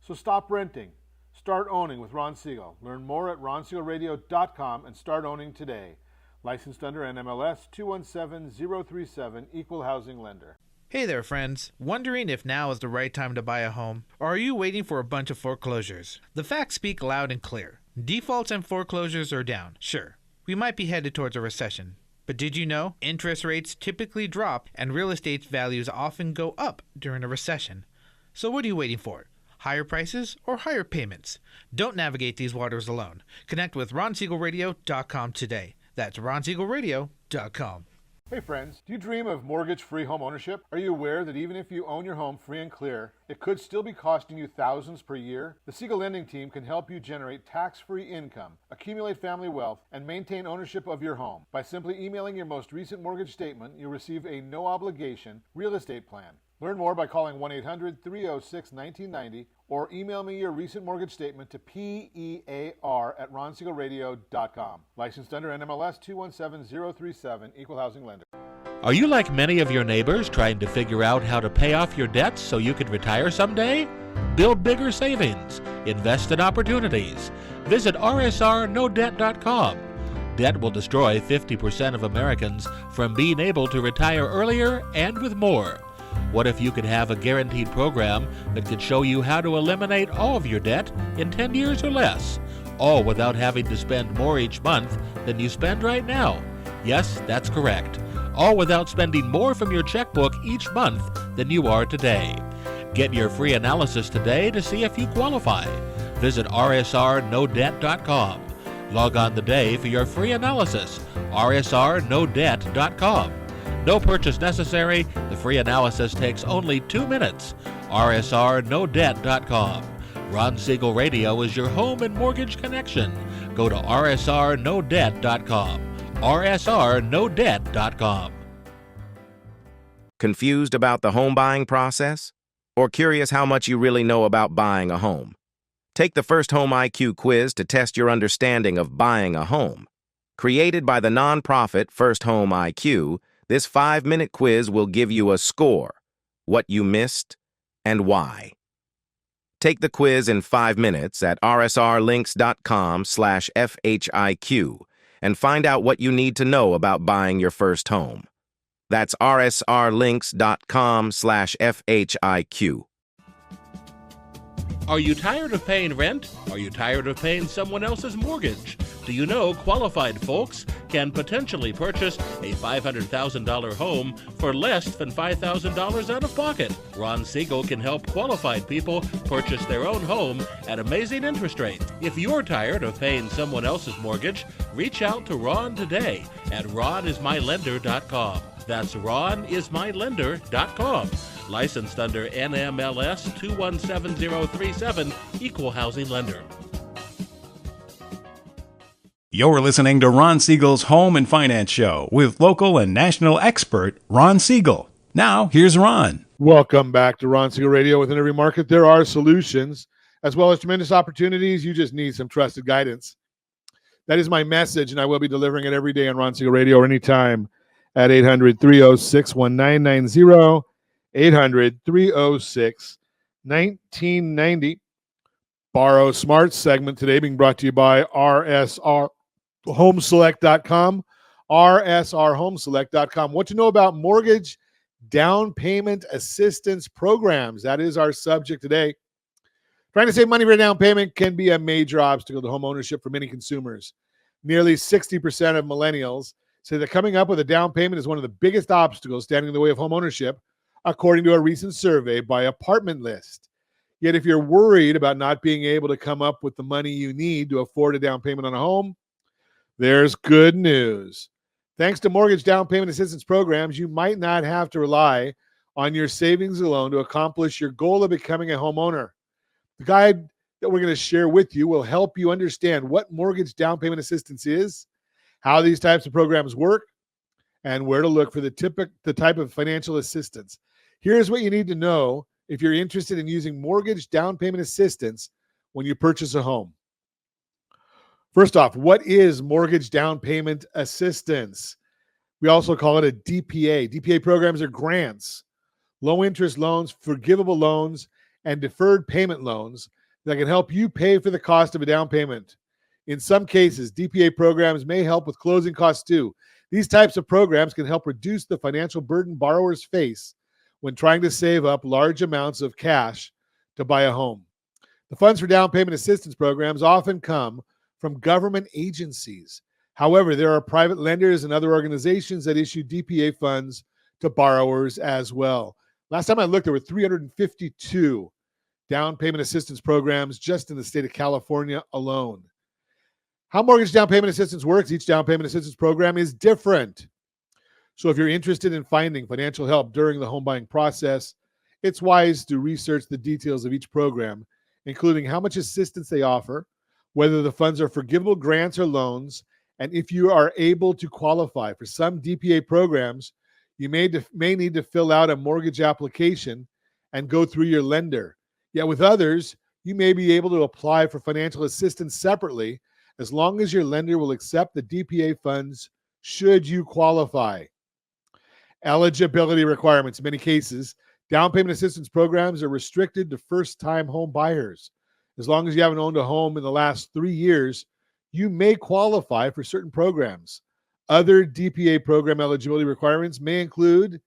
So stop renting. Start owning with Ron Siegel. Learn more at ronsiegelradio.com and start owning today. Licensed under NMLS 217037, Equal Housing Lender. Hey there, friends. Wondering if now is the right time to buy a home? Or are you waiting for a bunch of foreclosures? The facts speak loud and clear. Defaults and foreclosures are down. Sure, we might be headed towards a recession. But did you know interest rates typically drop and real estate values often go up during a recession? So what are you waiting for? Higher prices or higher payments? Don't navigate these waters alone. Connect with ronsiegelradio.com today. That's ronsiegelradio.com. Hey friends, do you dream of mortgage-free home ownership? Are you aware that even if you own your home free and clear, it could still be costing you thousands per year? The Siegel Lending Team can help you generate tax-free income, accumulate family wealth, and maintain ownership of your home. By simply emailing your most recent mortgage statement, you'll receive a no-obligation real estate plan. Learn more by calling 1-800-306-1990 or email me your recent mortgage statement to PEAR@ronsiegelradio.com. Licensed under NMLS 217037, Equal Housing Lender. Are you like many of your neighbors trying to figure out how to pay off your debts so you can retire someday? Build bigger savings. Invest in opportunities. Visit rsrnodebt.com. Debt will destroy 50% of Americans from being able to retire earlier and with more. What if you could have a guaranteed program that could show you how to eliminate all of your debt in 10 years or less, all without having to spend more each month than you spend right now? Yes, that's correct. All without spending more from your checkbook each month than you are today. Get your free analysis today to see if you qualify. Visit rsrnodebt.com. Log on today for your free analysis, rsrnodebt.com. No purchase necessary. The free analysis takes only 2 minutes. rsrnodebt.com. Ron Siegel Radio is your home and mortgage connection. Go to rsrnodebt.com. rsrnodebt.com. Confused about the home buying process? Or curious how much you really know about buying a home? Take the First Home IQ quiz to test your understanding of buying a home. Created by the nonprofit First Home IQ, this 5-minute quiz will give you a score, what you missed, and why. Take the quiz in 5 minutes at rsrlinks.com/FHIQ and find out what you need to know about buying your first home. That's rsrlinks.com/FHIQ. Are you tired of paying rent? Are you tired of paying someone else's mortgage? Do you know qualified folks can potentially purchase a $500,000 home for less than $5,000 out of pocket. Ron Siegel can help qualified people purchase their own home at amazing interest rates. If you're tired of paying someone else's mortgage, reach out to Ron today at ronismylender.com. That's ronismylender.com. Licensed under NMLS 217037, Equal Housing Lender. You're listening to Ron Siegel's Home and Finance Show with local and national expert Ron Siegel. Now, here's Ron. Welcome back to Ron Siegel Radio. Within every market, there are solutions as well as tremendous opportunities. You just need some trusted guidance. That is my message, and I will be delivering it every day on Ron Siegel Radio or anytime at 800-306-1990, 800-306-1990. Borrow Smart segment today being brought to you by rsrhomeselect.com, rsrhomeselect.com. What to know about mortgage down payment assistance programs. That is our subject today. Trying to save money for a down payment can be a major obstacle to home ownership for many consumers. Nearly 60% of millennials say that coming up with a down payment is one of the biggest obstacles standing in the way of home ownership, according to a recent survey by Apartment List. Yet if you're worried about not being able to come up with the money you need to afford a down payment on a home, there's good news. Thanks to mortgage down payment assistance programs, you might not have to rely on your savings alone to accomplish your goal of becoming a homeowner. The guide that we're going to share with you will help you understand what mortgage down payment assistance is, how these types of programs work, and where to look for the type of financial assistance. Here's what you need to know if you're interested in using mortgage down payment assistance when you purchase a home. First off, what is mortgage down payment assistance? We also call it a DPA. DPA programs are grants, low interest loans, forgivable loans, and deferred payment loans that can help you pay for the cost of a down payment. In some cases, DPA programs may help with closing costs too. These types of programs can help reduce the financial burden borrowers face when trying to save up large amounts of cash to buy a home. The funds for down payment assistance programs often come from government agencies. However, there are private lenders and other organizations that issue DPA funds to borrowers as well. Last time I looked, there were 352 down payment assistance programs just in the state of California alone. How mortgage down payment assistance works, each down payment assistance program is different. So if you're interested in finding financial help during the home buying process, it's wise to research the details of each program, including how much assistance they offer, whether the funds are forgivable grants or loans, and if you are able to qualify. For some DPA programs, you may need to fill out a mortgage application and go through your lender. Yet with others, you may be able to apply for financial assistance separately as long as your lender will accept the DPA funds should you qualify. Eligibility requirements. In many cases, down payment assistance programs are restricted to first-time home buyers. As long as you haven't owned a home in the last 3 years, you may qualify for certain programs. Other DPA program eligibility requirements may include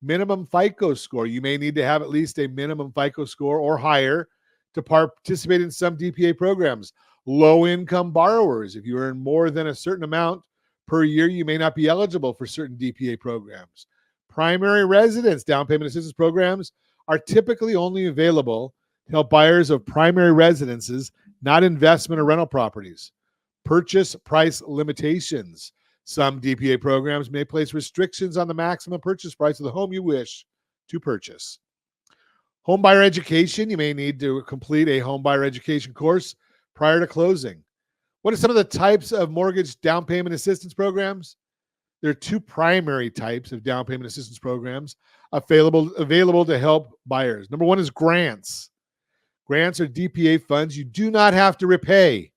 minimum FICO score. You may need to have at least a minimum FICO score or higher to participate in some DPA programs. Low-income borrowers. If you earn more than a certain amount per year, you may not be eligible for certain DPA programs. Primary residence down payment assistance programs are typically only available to help buyers of primary residences, not investment or rental properties. Purchase price limitations. Some DPA programs may place restrictions on the maximum purchase price of the home you wish to purchase. Home buyer education. You may need to complete a home buyer education course prior to closing. What are some of the types of mortgage down payment assistance programs? There are two primary types of down payment assistance programs available to help buyers. Number one is grants. Grants are DPA funds you do not have to repay.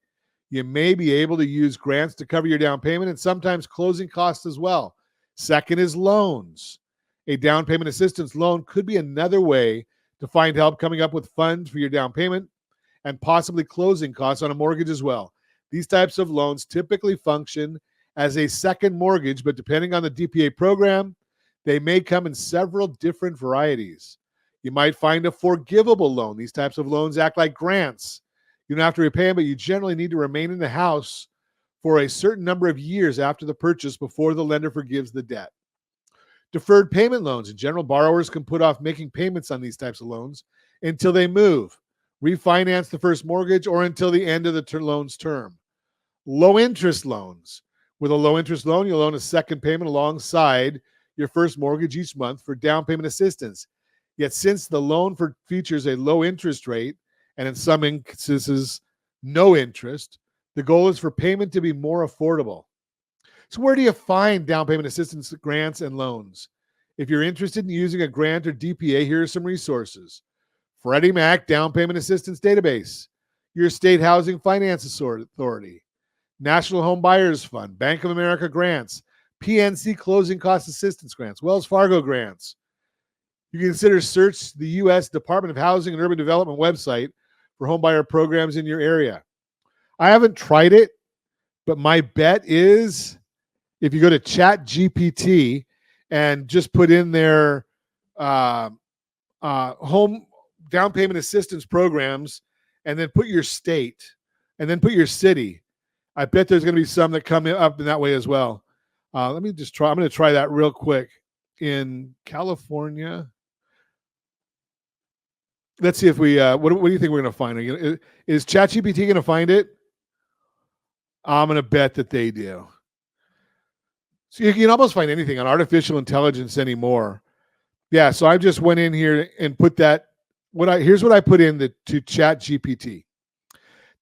You may be able to use grants to cover your down payment and sometimes closing costs as well. Second is loans. A down payment assistance loan could be another way to find help coming up with funds for your down payment and possibly closing costs on a mortgage as well. These types of loans typically function as a second mortgage, but depending on the DPA program, they may come in several different varieties. You might find a forgivable loan. These types of loans act like grants. You don't have to repay them, but you generally need to remain in the house for a certain number of years after the purchase before the lender forgives the debt. Deferred payment loans. In general, borrowers can put off making payments on these types of loans until they move, refinance the first mortgage, or until the end of the loan's term. Low interest loans. With a low interest loan, you'll own a second payment alongside your first mortgage each month for down payment assistance. Yet since the loan features a low interest rate, and in some instances, no interest, the goal is for payment to be more affordable. So where do you find down payment assistance grants and loans? If you're interested in using a grant or DPA, here are some resources. Freddie Mac Down Payment Assistance Database, your state housing finance authority, National Home Buyers Fund, Bank of America grants, PNC closing cost assistance grants, Wells Fargo grants. You can consider search the U.S. Department of Housing and Urban Development website for home buyer programs in your area. I haven't tried it, but my bet is if you go to ChatGPT and just put in their home down payment assistance programs and then put your state and then put your city, I bet there's going to be some that come up in that way as well. Let me just try. I'm going to try that real quick. In California, let's see if we, what do you think we're going to find? Is ChatGPT going to find it? I'm going to bet that they do. So you can almost find anything on artificial intelligence anymore. Yeah, so I just went in here and put that. Here's what I put in to ChatGPT.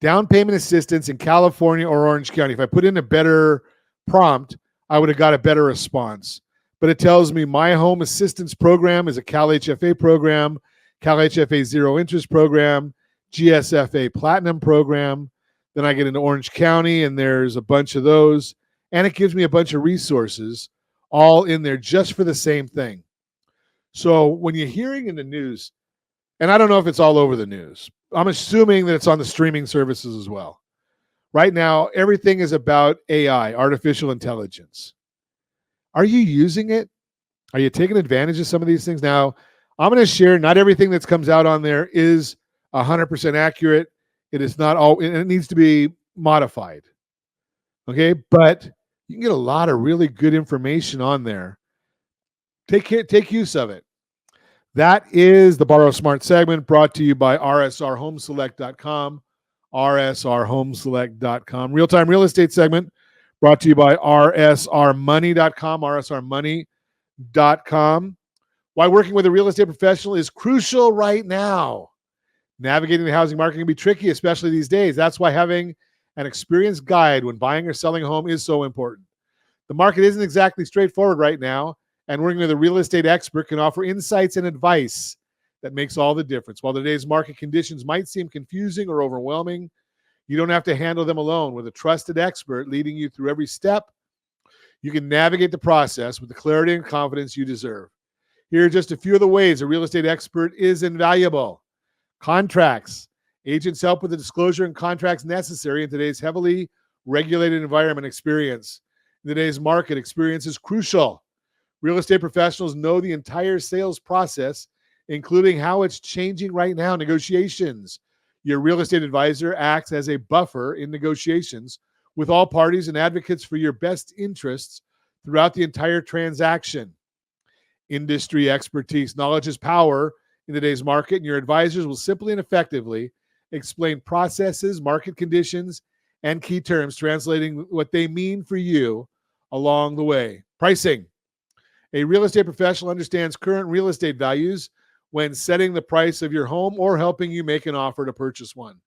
Down payment assistance in California or Orange County. If I put in a better prompt, I would have got a better response. But it tells me my home assistance program is a Cal HFA program, Cal HFA zero interest program, GSFA platinum program. Then I get into Orange County and there's a bunch of those. And it gives me a bunch of resources all in there just for the same thing. So when you're hearing in the news, and I don't know if it's all over the news, I'm assuming that it's on the streaming services as well. Right now, everything is about AI, artificial intelligence. Are you using it? Are you taking advantage of some of these things? Now, I'm going to share, not everything that comes out on there is 100% accurate. It is not all, and it needs to be modified. Okay, but you can get a lot of really good information on there. Take use of it. That is the Borrow Smart segment brought to you by rsrhomeselect.com. rsrhomeselect.com. Real-time real estate segment brought to you by rsrmoney.com. rsrmoney.com. Why working with a real estate professional is crucial right now. Navigating the housing market can be tricky, especially these days. That's why having an experienced guide when buying or selling a home is so important. The market isn't exactly straightforward right now, and working with a real estate expert can offer insights and advice that makes all the difference. While today's market conditions might seem confusing or overwhelming, you don't have to handle them alone. With a trusted expert leading you through every step, you can navigate the process with the clarity and confidence you deserve. Here are just a few of the ways a real estate expert is invaluable. Contracts. Agents help with the disclosure and contracts necessary in today's heavily regulated environment. Experience. In today's market, experience is crucial. Real estate professionals know the entire sales process, including how it's changing right now. Negotiations. Your real estate advisor acts as a buffer in negotiations with all parties and advocates for your best interests throughout the entire transaction. Industry expertise. Knowledge is power in today's market, and your advisors will simply and effectively explain processes, market conditions, and key terms, translating what they mean for you along the way. Pricing. A real estate professional understands current real estate values when setting the price of your home or helping you make an offer to purchase one.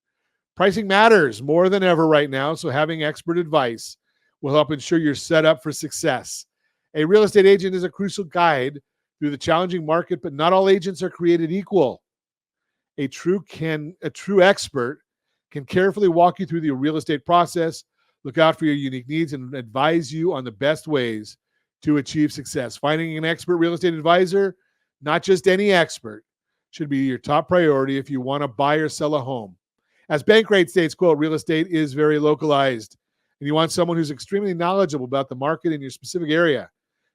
Pricing matters more than ever right now, so having expert advice will help ensure you're set up for success. A real estate agent is a crucial guide through the challenging market, but not all agents are created equal. A true expert can carefully walk you through the real estate process, look out for your unique needs, and advise you on the best ways to achieve success. Finding an expert real estate advisor, not just any expert, should be your top priority if you want to buy or sell a home. As Bankrate states, quote, real estate is very localized, and you want someone who's extremely knowledgeable about the market in your specific area.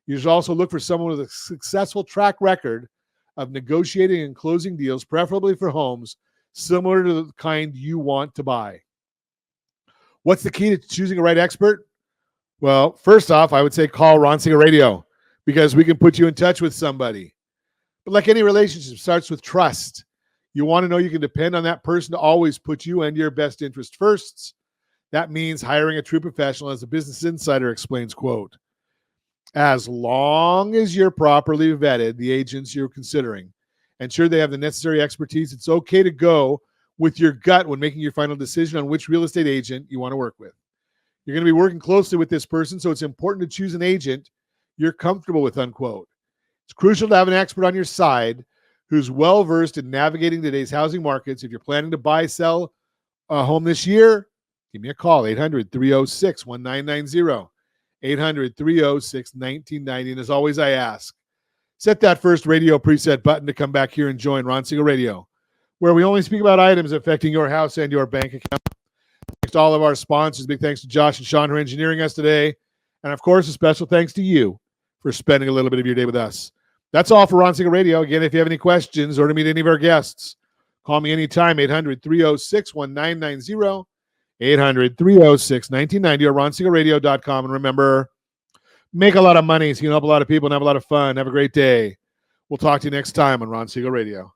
You should also look for someone with a successful track record of negotiating and closing deals, preferably for homes similar to the kind you want to buy. What's the key to choosing a right expert? Well, first off, I would say call Ron Siegel Radio because we can put you in touch with somebody. But like any relationship, it starts with trust. You want to know you can depend on that person to always put you and your best interest first. That means hiring a true professional, as the Business Insider explains, quote, as long as you're properly vetted, the agents you're considering, ensure they have the necessary expertise, it's okay to go with your gut when making your final decision on which real estate agent you want to work with. You're going to be working closely with this person, so it's important to choose an agent you're comfortable with, unquote. It's crucial to have an expert on your side who's well-versed in navigating today's housing markets. If you're planning to buy, sell a home this year, give me a call, 800-306-1990, 800-306-1990. And as always, I ask, set that first radio preset button to come back here and join Ron Siegel Radio, where we only speak about items affecting your house and your bank account. Thanks to all of our sponsors. Big thanks to Josh and Sean for engineering us today. And of course, a special thanks to you for spending a little bit of your day with us. That's all for Ron Siegel Radio. Again, if you have any questions or to meet any of our guests, call me anytime, 800-306-1990, 800-306-1990, or ronsiegelradio.com. And remember, make a lot of money so you can help a lot of people and have a lot of fun. Have a great day. We'll talk to you next time on Ron Siegel Radio.